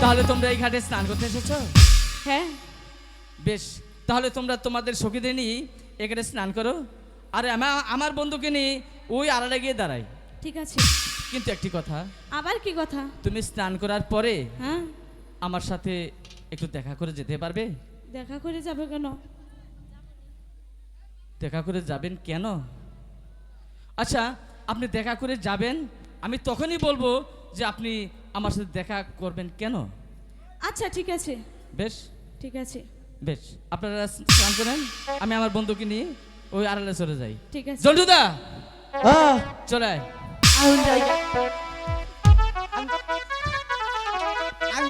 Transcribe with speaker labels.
Speaker 1: তাহলে তোমরা এই ঘাটে স্নান করতে এসেছো?
Speaker 2: হ্যাঁ।
Speaker 1: বেশ, তাহলে তোমরা তোমাদের সখীদের নিয়ে এখানে স্নান করো, আর আমার বন্ধুকে নিয়ে ওই আড়ালে গিয়ে দাঁড়াই।
Speaker 2: ঠিক আছে,
Speaker 1: কিন্তু একটি কথা।
Speaker 2: আবার কি কথা?
Speaker 1: তুমি স্নান করার পরে
Speaker 2: হ্যাঁ
Speaker 1: আমার সাথে একটু দেখা করে যেতে পারবে?
Speaker 2: দেখা করে যাবে কেন?
Speaker 1: দেখা করে যাবেন কেন? আচ্ছা, আপনি দেখা করে যাবেন, আমি তখনই বলবো যে আপনি আমার সাথে দেখা করবেন কেন।
Speaker 2: আচ্ছা ঠিক আছে।
Speaker 1: বেশ
Speaker 2: ঠিক আছে,
Speaker 1: বেশ, আপনারা স্নান করেন, আমি আমার বন্ধুকে নিয়ে ওই আড়ালে চলে যাই।
Speaker 2: ঠিক আছে।
Speaker 1: জন্টুদা চলে আয়।
Speaker 2: আউন যাই।